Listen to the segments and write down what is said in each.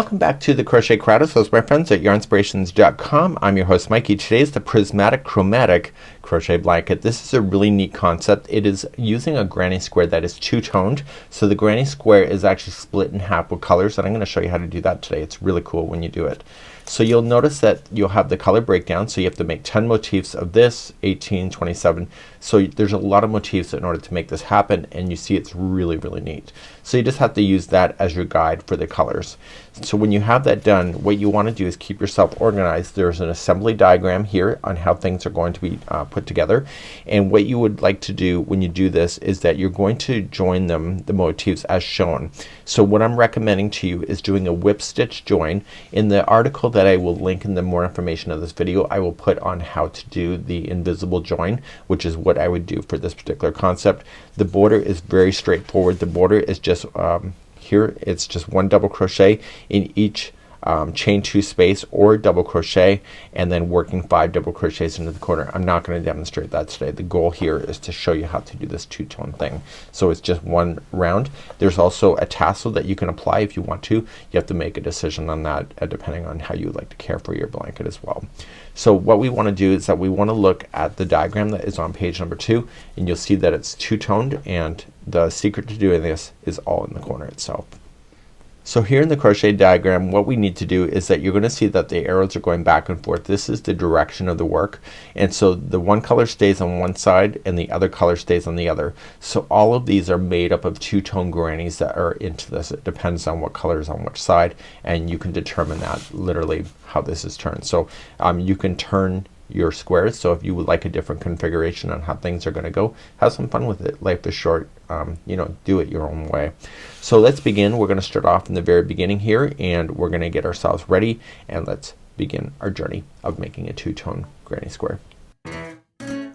Welcome back to the Crochet Crowd. So my friends at yarnspirations.com. I'm your host Mikey. Today is the Prismatic Chromatic crochet blanket. This is a really neat concept. It is using a granny square that is two-toned. So the granny square is actually split in half with colors, and I'm gonna show you how to do that today. It's really cool when you do it. So you'll notice that you'll have the color breakdown. So you have to make 10 motifs of this, 18, 27. So there's a lot of motifs in order to make this happen, and you see it's really neat. So you just have to use that as your guide for the colors. So when you have that done, what you want to do is keep yourself organized. There's an assembly diagram here on how things are going to be put together, and what you would like to do when you do this is that you're going to join them, the motifs, as shown. So what I'm recommending to you is doing a whip stitch join. In the article that I will link in the more information of this video, I will put on how to do the invisible join, which is what I would do for this particular concept. The border is very straightforward. The border is just here it's just one double crochet in each chain 2 space or double crochet, and then working 5 double crochets into the corner. I'm not gonna demonstrate that today. The goal here is to show you how to do this two-tone thing. So it's just one round. There's also a tassel that you can apply if you want to. You have to make a decision on that depending on how you like to care for your blanket as well. So what we want to do is that we want to look at the diagram that is on page number 2, and you'll see that it's two-toned, and the secret to doing this is all in the corner itself. So here in the crochet diagram, what we need to do is that you're gonna see that the arrows are going back and forth. This is the direction of the work, and so the one color stays on one side and the other color stays on the other. So all of these are made up of two-tone grannies that are into this. It depends on what color is on which side, and you can determine that literally how this is turned. So you can turn your squares. So if you would like a different configuration on how things are gonna go, have some fun with it. Life is short. You know, do it your own way. So let's begin. We're gonna start off in the very beginning here, and we're gonna get ourselves ready, and let's begin our journey of making a two-tone granny square.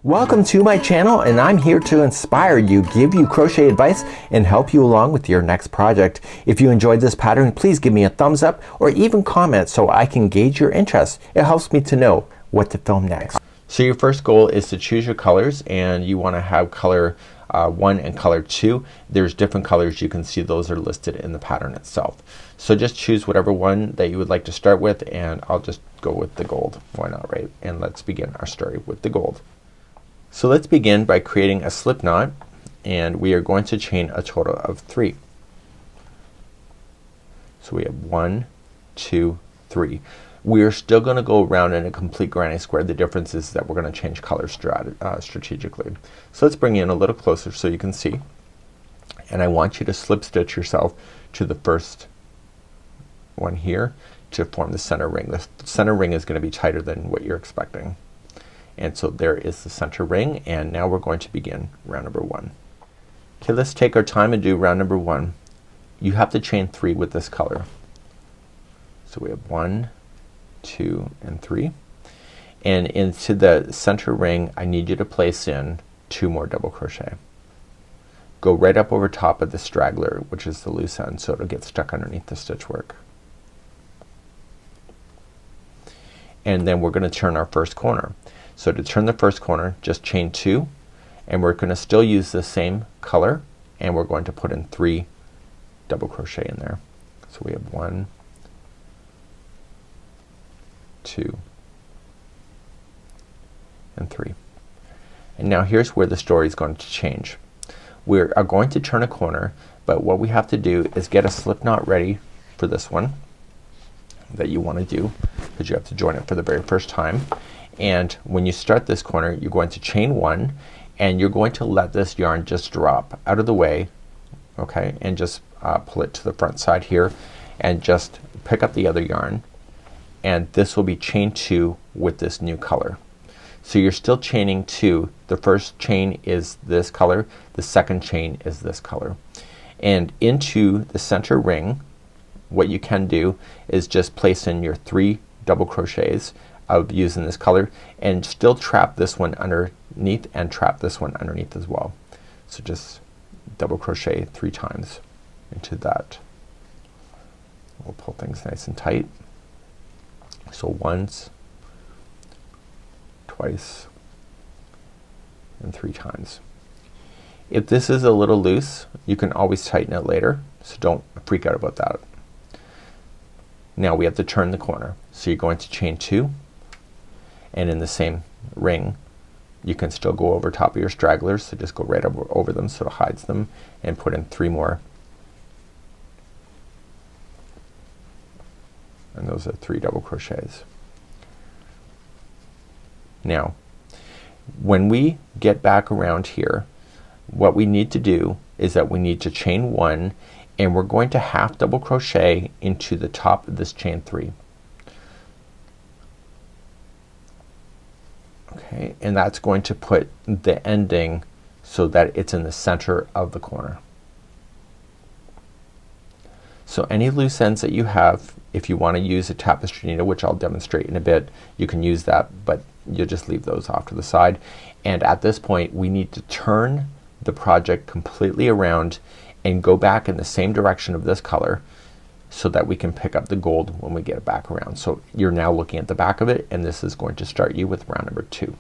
Welcome to my channel, and I'm here to inspire you, give you crochet advice, and help you along with your next project. If you enjoyed this pattern, please give me a thumbs up or even comment so I can gauge your interest. It helps me to know what to film next. So your first goal is to choose your colors, and you want to have color 1 and color 2. There's different colors. You can see those are listed in the pattern itself. So just choose whatever one that you would like to start with, and I'll just go with the gold. Why not, right? And let's begin our story with the gold. So let's begin by creating a slip knot, and we are going to chain a total of 3. So we have 1, 2, 3. We are still gonna go around in a complete granny square. The difference is that we're gonna change colors strategically. So let's bring you in a little closer so you can see, and I want you to slip stitch yourself to the first one here to form the center ring. The center ring is gonna be tighter than what you're expecting, and so there is the center ring, and now we're going to begin round number 1. Okay, let's take our time and do round number 1. You have to chain 3 with this color. So we have 1, 2, and 3, and into the center ring I need you to place in 2 more double crochet. Go right up over top of the straggler, which is the loose end, so it'll get stuck underneath the stitch work. And then we're gonna turn our first corner. So to turn the first corner, just chain 2, and we're gonna still use the same color, and we're going to put in 3 double crochet in there. So we have 1, 2, and 3. And now here's where the story is going to change. We are going to turn a corner, but what we have to do is get a slip knot ready for this one that you want to do, because you have to join it for the very first time. And when you start this corner, you're going to chain 1, and you're going to let this yarn just drop out of the way, okay, and just pull it to the front side here, and just pick up the other yarn, and this will be chain 2 with this new color. So you're still chaining 2. The first chain is this color, the second chain is this color, and into the center ring what you can do is just place in your 3 double crochets of using this color, and still trap this one underneath and trap this one underneath as well. So just double crochet 3 times into that. We'll pull things nice and tight. So once, twice, and 3 times. If this is a little loose, you can always tighten it later, so don't freak out about that. Now we have to turn the corner. So you're going to chain 2, and in the same ring you can still go over top of your stragglers, so just go right over them so it hides them, and put in 3 more, and those are 3 double crochets. Now when we get back around here, what we need to do is that we need to chain 1, and we're going to half double crochet into the top of this chain 3. Okay, and that's going to put the ending so that it's in the center of the corner. So any loose ends that you have, if you want to use a tapestry needle, which I'll demonstrate in a bit, you can use that, but you'll just leave those off to the side. And at this point we need to turn the project completely around and go back in the same direction of this color so that we can pick up the gold when we get it back around. So you're now looking at the back of it, and this is going to start you with round number 2.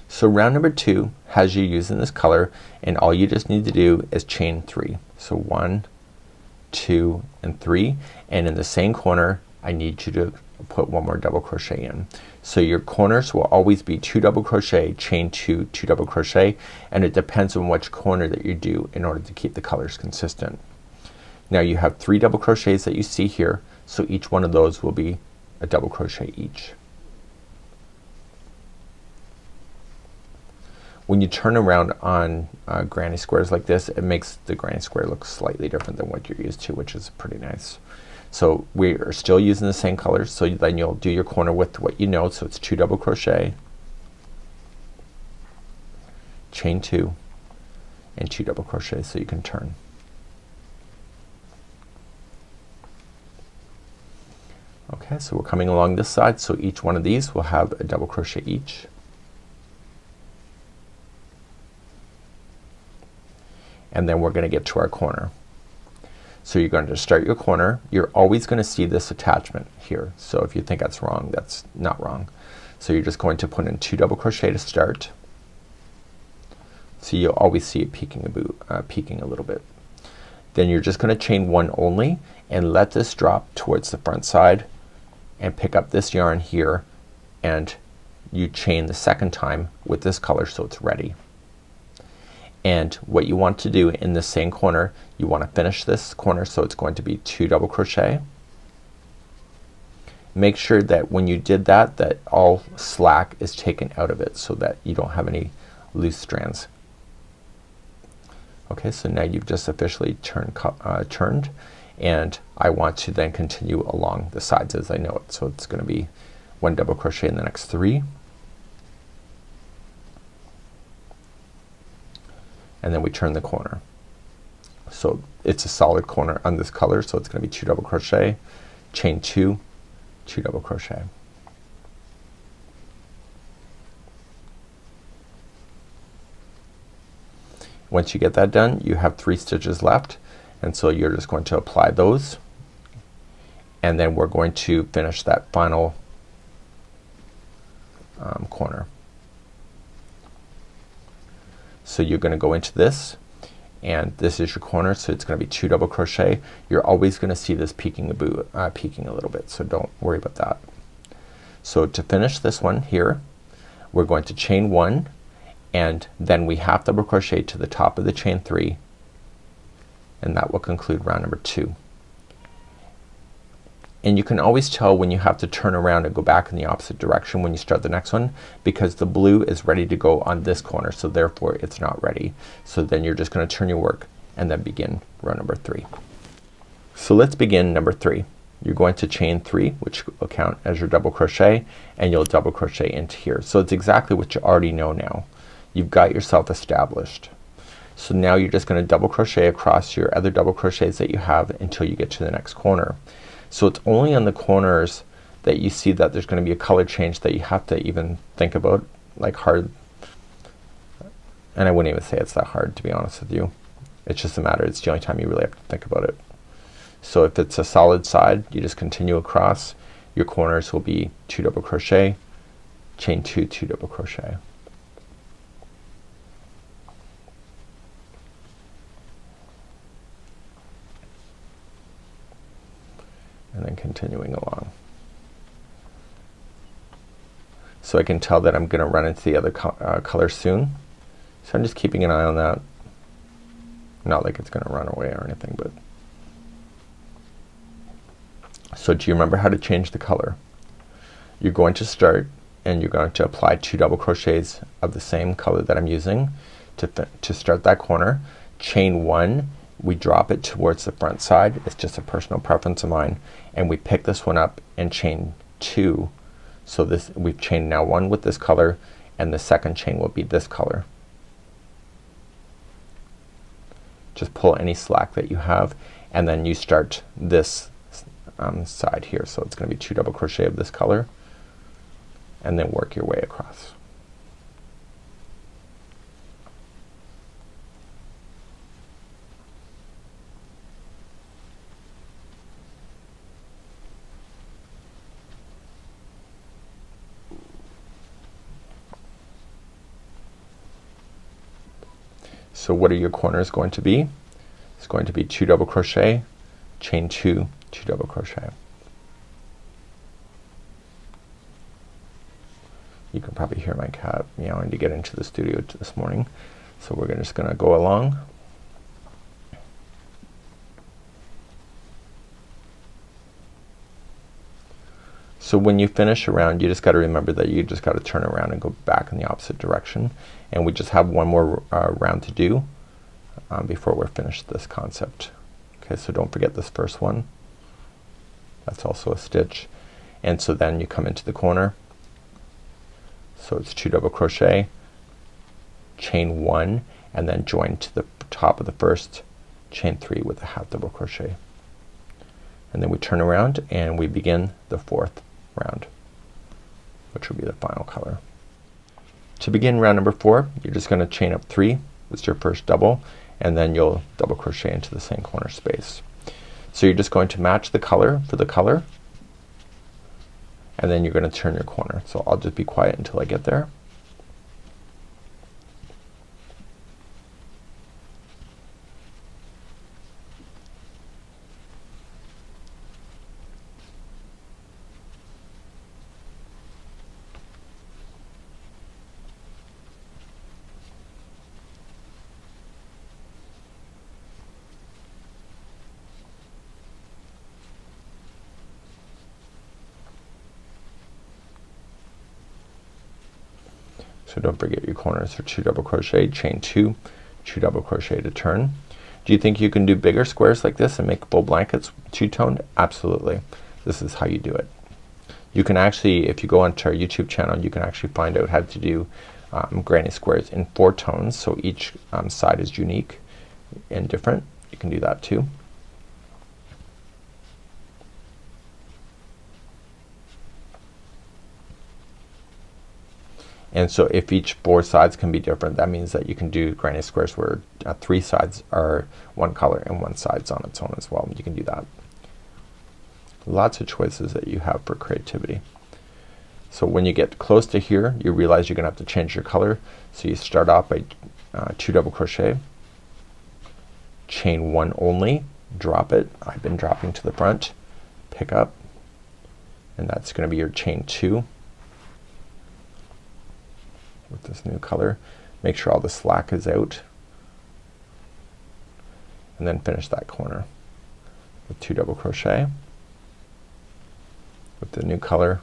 So round number 2 has you using this color, and all you just need to do is chain 3. So 1, 2 and 3, and in the same corner I need you to put 1 more double crochet in. So your corners will always be 2 double crochet, chain 2, 2 double crochet, and it depends on which corner that you do in order to keep the colors consistent. Now you have 3 double crochets that you see here, so each one of those will be a double crochet each. When you turn around on granny squares like this, it makes the granny square look slightly different than what you're used to, which is pretty nice. So we are still using the same colors, so then you'll do your corner with what you know. So it's 2 double crochet, chain 2 and 2 double crochet, so you can turn. Okay, so we're coming along this side, so each one of these will have a double crochet each. And then we're gonna get to our corner. So you're going to start your corner. You're always gonna see this attachment here. So if you think that's wrong, that's not wrong. So you're just going to put in 2 double crochet to start. So you'll always see it peeking a little bit. Then you're just gonna chain 1 only and let this drop towards the front side and pick up this yarn here, and you chain the second time with this color so it's ready. And what you want to do in the same corner, you want to finish this corner, so it's going to be 2 double crochet. Make sure that when you did that, that all slack is taken out of it so that you don't have any loose strands. Okay, so now you've just officially turned, and I want to then continue along the sides as I know it. So it's gonna be 1 double crochet in the next 3, and then we turn the corner. So it's a solid corner on this color, so it's gonna be 2 double crochet, chain 2, 2 double crochet. Once you get that done, you have 3 stitches left, and so you're just going to apply those, and then we're going to finish that final corner. So you're gonna go into this, and this is your corner, so it's gonna be 2 double crochet. You're always gonna see this peeking a little bit, so don't worry about that. So to finish this one here, we're going to chain 1, and then we half double crochet to the top of the chain 3, and that will conclude round number 2. And you can always tell when you have to turn around and go back in the opposite direction when you start the next one, because the blue is ready to go on this corner, so therefore it's not ready. So then you're just gonna turn your work and then begin row number 3. So let's begin number 3. You're going to chain 3, which will count as your double crochet, and you'll double crochet into here. So it's exactly what you already know now. You've got yourself established. So now you're just gonna double crochet across your other double crochets that you have until you get to the next corner. So it's only on the corners that you see that there's gonna be a color change that you have to even think about, like hard. And I wouldn't even say it's that hard, to be honest with you. It's just a matter, it's the only time you really have to think about it. So if it's a solid side, you just continue across. Your corners will be 2 double crochet, chain 2, 2 double crochet. And then continuing along. So I can tell that I'm gonna run into the other color soon, so I'm just keeping an eye on that. Not like it's gonna run away or anything, but so do you remember how to change the color? You're going to start and you're going to apply 2 double crochets of the same color that I'm using to start that corner. Chain 1, we drop it towards the front side. It's just a personal preference of mine, and we pick this one up and chain 2. So this, we've chained now 1 with this color, and the second chain will be this color. Just pull any slack that you have, and then you start this side here. So it's gonna be 2 double crochet of this color, and then work your way across. So what are your corners going to be? It's going to be 2 double crochet, chain 2, 2 double crochet. You can probably hear my cat meowing to get into the studio this morning. So we're just gonna go along. So when you finish a round, you just gotta remember that you just gotta turn around and go back in the opposite direction. And we just have one more round to do before we're finished this concept. Okay, so don't forget this first one. That's also a stitch. And so then you come into the corner. So it's 2 double crochet, chain 1, and then join to the top of the first, chain 3 with a half double crochet. And then we turn around and we begin the 4th round, which will be the final color. To begin round number 4, you're just gonna chain up 3. It's your first double, and then you'll double crochet into the same corner space. So you're just going to match the color for the color, and then you're gonna turn your corner. So I'll just be quiet until I get there. So don't forget your corners are 2 double crochet, chain 2, 2 double crochet to turn. Do you think you can do bigger squares like this and make full blankets 2-toned? Absolutely. This is how you do it. You can actually, if you go onto our YouTube channel, you can actually find out how to do granny squares in 4 tones, so each side is unique and different. You can do that too. And so if each 4 sides can be different, that means that you can do granny squares where 3 sides are one color and 1 side's on its own as well. You can do that. Lots of choices that you have for creativity. So when you get close to here, you realize you're gonna have to change your color. So you start off by 2 double crochet, chain 1 only, drop it. I've been dropping to the front, pick up, and that's gonna be your chain 2 with this new color. Make sure all the slack is out, and then finish that corner with 2 double crochet with the new color,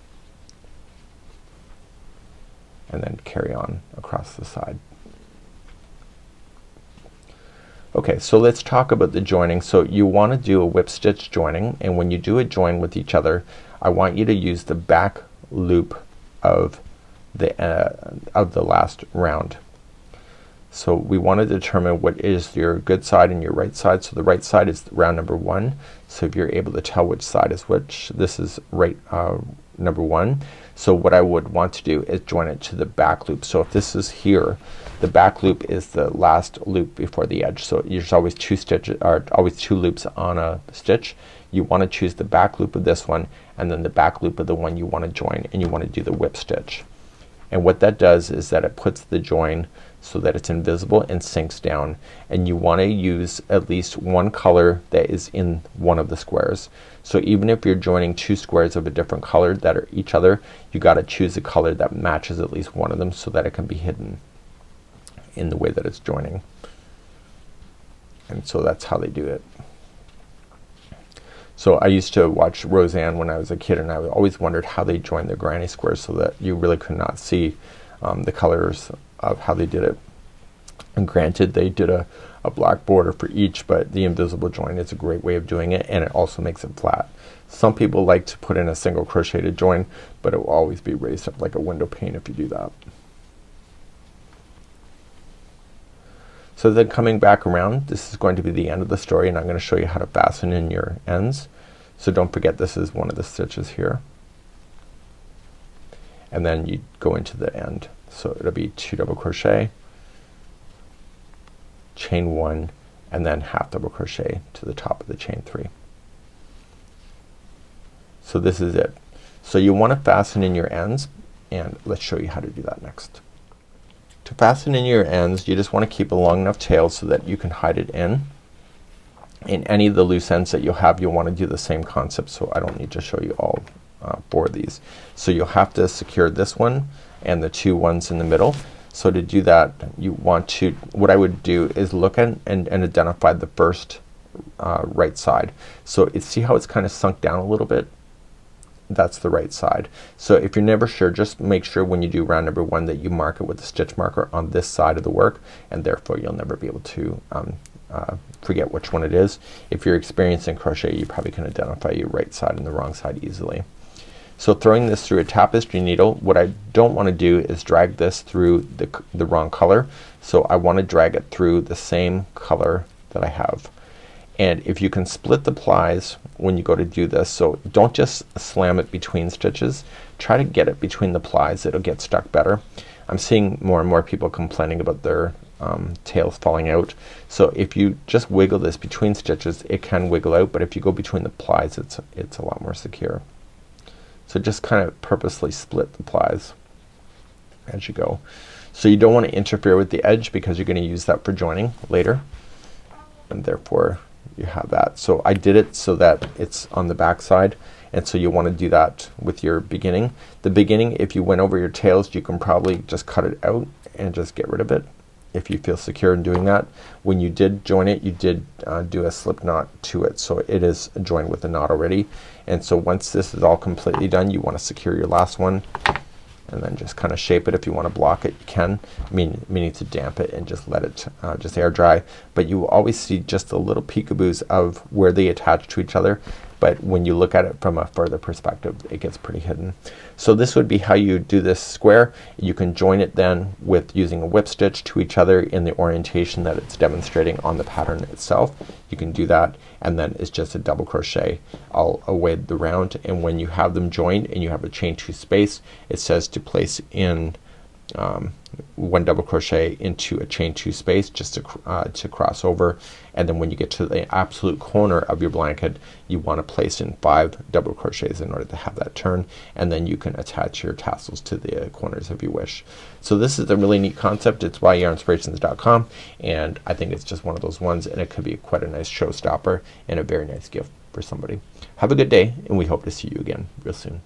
and then carry on across the side. Okay, so let's talk about the joining. So you want to do a whip stitch joining, and when you do a join with each other, I want you to use the back loop of the last round. So we want to determine what is your good side and your right side. So the right side is round number 1. So if you're able to tell which side is which, this is right number 1. So what I would want to do is join it to the back loop. So if this is here, the back loop is the last loop before the edge. So there's always 2 stitches, or always 2 loops on a stitch. You want to choose the back loop of this one, and then the back loop of the one you want to join, and you want to do the whip stitch. And what that does is that it puts the join so that it's invisible and sinks down, and you want to use at least one color that is in one of the squares. So even if you're joining two squares of a different color that are each other, you gotta choose a color that matches at least one of them so that it can be hidden in the way that it's joining. And so that's how they do it. So I used to watch Roseanne when I was a kid, and I always wondered how they joined their granny squares so that you really could not see the colors of how they did it. And granted, they did a black border for each, but the invisible join is a great way of doing it, and it also makes it flat. Some people like to put in a single crocheted join, but it will always be raised up like a window pane if you do that. So then coming back around, this is going to be the end of the story, and I'm gonna show you how to fasten in your ends. So don't forget, this is one of the stitches here, and then you go into the end. So it'll be 2 double crochet, chain 1, and then half double crochet to the top of the chain 3. So this is it. So you want to fasten in your ends, and let's show you how to do that next. To fasten in your ends, you just want to keep a long enough tail so that you can hide it in. In any of the loose ends that you'll have, you'll want to do the same concept, so I don't need to show you all 4 of these. So you'll have to secure this one and the 2 ones in the middle. So to do that, you want to, what I would do is look at and identify the first right side. So see how it's kind of sunk down a little bit? That's the right side. So if you're never sure, just make sure when you do round number 1 that you mark it with the stitch marker on this side of the work, and therefore you'll never be able to forget which one it is. If you're experienced in crochet, you probably can identify your right side and the wrong side easily. So throwing this through a tapestry needle, what I don't want to do is drag this through the wrong color. So I want to drag it through the same color that I have. And if you can split the plies when you go to do this, so don't just slam it between stitches, try to get it between the plies. It'll get stuck better. I'm seeing more and more people complaining about their tails falling out. So if you just wiggle this between stitches, it can wiggle out, but if you go between the plies, it's a lot more secure. So just kind of purposely split the plies as you go. So you don't want to interfere with the edge because you're going to use that for joining later, and therefore you have that. So I did it so that it's on the back side, and so you want to do that with your beginning. The beginning, if you went over your tails, you can probably just cut it out and just get rid of it if you feel secure in doing that. When you did join it, you did do a slip knot to it, so it is joined with a knot already. And so once this is all completely done, you want to secure your last one, and then just kind of shape it. If you want to block it, you can, meaning to damp it and just let it just air dry. But you will always see just the little peekaboos of where they attach to each other, but when you look at it from a further perspective, it gets pretty hidden. So this would be how you do this square. You can join it then with using a whip stitch to each other in the orientation that it's demonstrating on the pattern itself. You can do that, and then it's just a double crochet all away the round, and when you have them joined and you have a chain 2 space, it says to place in 1 double crochet into a chain 2 space just to cross over, and then when you get to the absolute corner of your blanket, you want to place in 5 double crochets in order to have that turn, and then you can attach your tassels to the corners if you wish. So this is a really neat concept. It's by yarnspirations.com, and I think it's just one of those ones, and it could be quite a nice showstopper and a very nice gift for somebody. Have a good day, and we hope to see you again real soon.